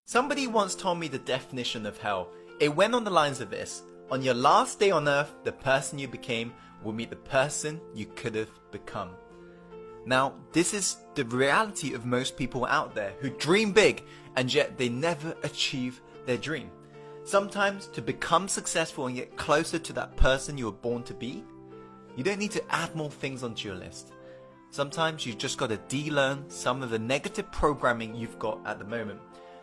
Somebody once told me the definition of hell. It went on the lines of this: on your last day on earth, the person you became will meet the person you could have become. Now, this is the reality of most people out there who dream big and yet they never achieve their dream. Sometimes to become successful and get closer to that person you were born to be, you don't need to add more things onto your list. Sometimes you just got to de-learn some of the negative programming you've got at the moment.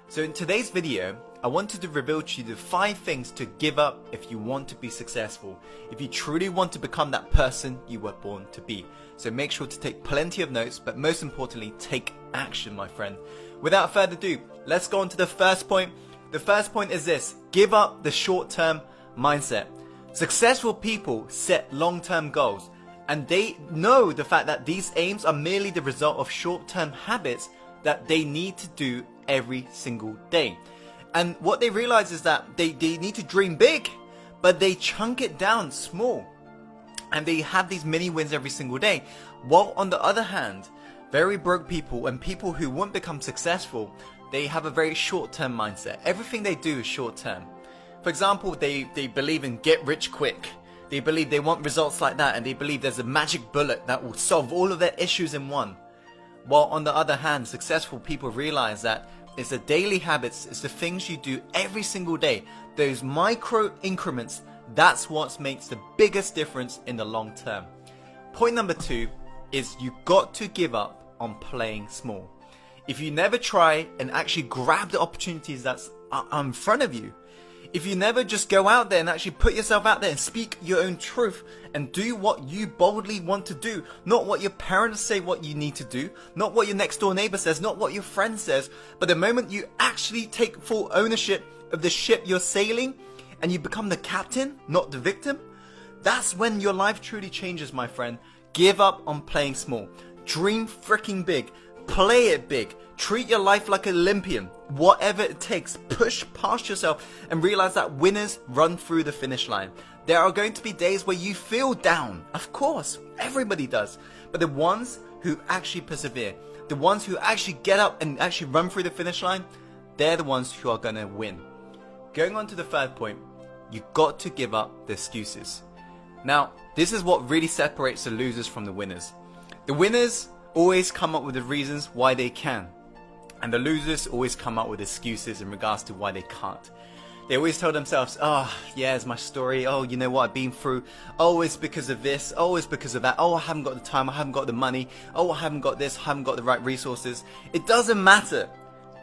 So in today's video, I wanted to reveal to you the 5 things to give up if you want to be successful, if you truly want to become that person you were born to be. So make sure to take plenty of notes, but most importantly, take action, my friend. Without further ado, let's go on to the first point. The first point is this: give up the short-term mindset. Successful people set long-term goals, and they know the fact that these aims are merely the result of short-term habits that they need to do every single day. And what they realize is that they need to dream big, but they chunk it down small. And they have these mini wins every single day. While on the other hand, very broke people and people who won't become successful, they have a very short-term mindset. Everything they do is short-term. For example, they believe in get rich quick. They believe they want results like that, and they believe there's a magic bullet that will solve all of their issues in one. While on the other hand, successful people realize that it's the daily habits, it's the things you do every single day, those micro increments, that's what makes the biggest difference in the long term. Point number 2 is you got to give up on playing small. If you never try and actually grab the opportunities that's in front of you, if you never just go out there and actually put yourself out there and speak your own truth and do what you boldly want to do, not what your parents say what you need to do, not what your next door neighbor says, not what your friend says, but the moment you actually take full ownership of the ship you're sailing and you become the captain, not the victim, that's when your life truly changes, my friend. Give up on playing small. Dream freaking big. Play it big. Treat your life like an Olympian. Whatever it takes, push past yourself and realize that winners run through the finish line. There are going to be days where you feel down. Of course, everybody does. But the ones who actually persevere, the ones who actually get up and actually run through the finish line, they're the ones who are going to win. Going on to the third point, you got to give up the excuses. Now, this is what really separates the losers from the winners. The winners always come up with the reasons why they can, and the losers always come up with excuses in regards to why they can't. They always tell themselves, oh yeah, it's my story, oh you know what I've been through, oh it's because of this, oh it's because of that, oh I haven't got the time, I haven't got the money, oh I haven't got this, I haven't got the right resources. It doesn't matter.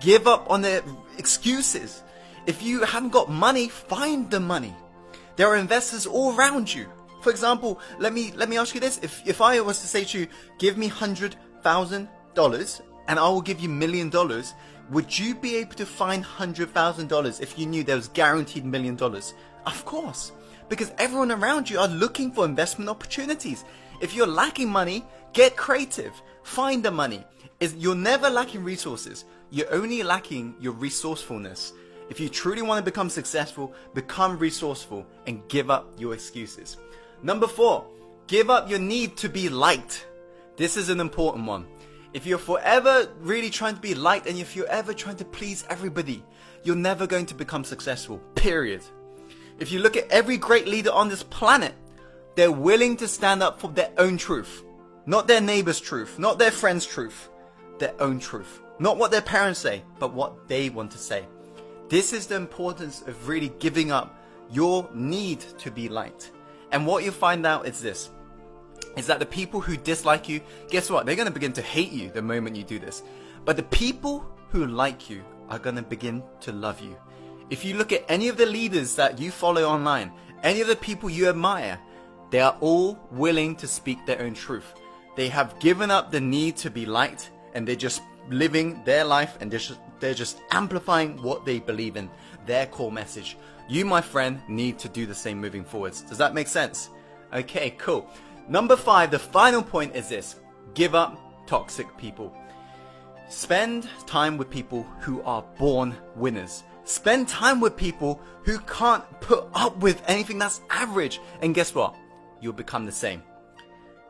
Give up on the excuses. If you haven't got money, find the money. There are investors all around you. For example, let me ask you this. If I was to say to you, give me $100,000 and I will give you $1 million, would you be able to find $100,000 if you knew there was guaranteed $1 million? Of course, because everyone around you are looking for investment opportunities. If you're lacking money, get creative. Find the money. You're never lacking resources. You're only lacking your resourcefulness. If you truly want to become successful, become resourceful and give up your excuses. Number 4, give up your need to be liked. This is an important one. If you're forever really trying to be liked and if you're ever trying to please everybody, you're never going to become successful, period. If you look at every great leader on this planet, they're willing to stand up for their own truth. Not their neighbor's truth, not their friend's truth, their own truth. Not what their parents say, but what they want to say. This is the importance of really giving up your need to be liked. And what you find out is this, is that the people who dislike you, guess what? They're going to begin to hate you the moment you do this. But the people who like you are going to begin to love you. If you look at any of the leaders that you follow online, any of the people you admire, they are all willing to speak their own truth. They have given up the need to be liked and they're just living their life and they're just amplifying what they believe in, their core message. You, my friend, need to do the same moving forwards. Does that make sense? Okay, cool. Number 5, the final point is this: give up toxic people. Spend time with people who are born winners. Spend time with people who can't put up with anything that's average. And guess what? You'll become the same.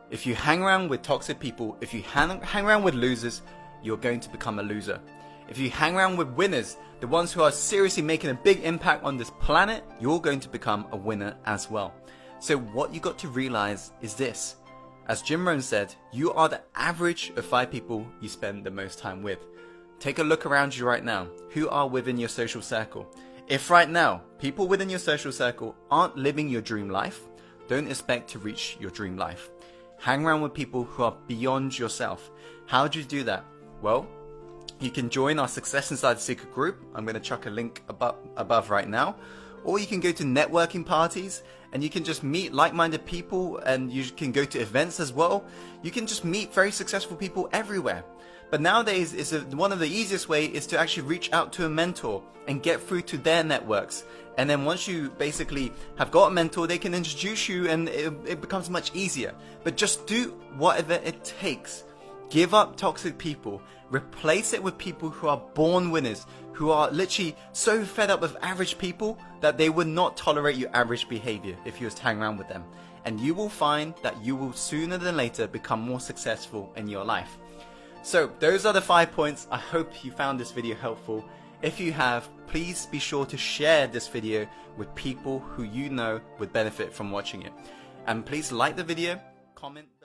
If you hang around with toxic people, if you hang around with losers, you're going to become a loser. If you hang around with winners, the ones who are seriously making a big impact on this planet, you're going to become a winner as well. So what you got to realize is this. As Jim Rohn said, you are the average of 5 people you spend the most time with. Take a look around you right now. Who are within your social circle? If right now, people within your social circle aren't living your dream life, don't expect to reach your dream life. Hang around with people who are beyond yourself. How do you do that? Well, you can join our Success Inside the Secret group. I'm going to chuck a link above right now. Or you can go to networking parties and you can just meet like-minded people, and you can go to events as well. You can just meet very successful people everywhere. But nowadays, one of the easiest way is to actually reach out to a mentor and get through to their networks. And then once you basically have got a mentor, they can introduce you and it becomes much easier. But just do whatever it takes. Give up toxic people. Replace it with people who are born winners, who are literally so fed up with average people that they would not tolerate your average behavior if you was to hang around with them. And you will find that you will sooner than later become more successful in your life. So those are the 5 points. I hope you found this video helpful. If you have, please be sure to share this video with people who you know would benefit from watching it. And please like the video, comment.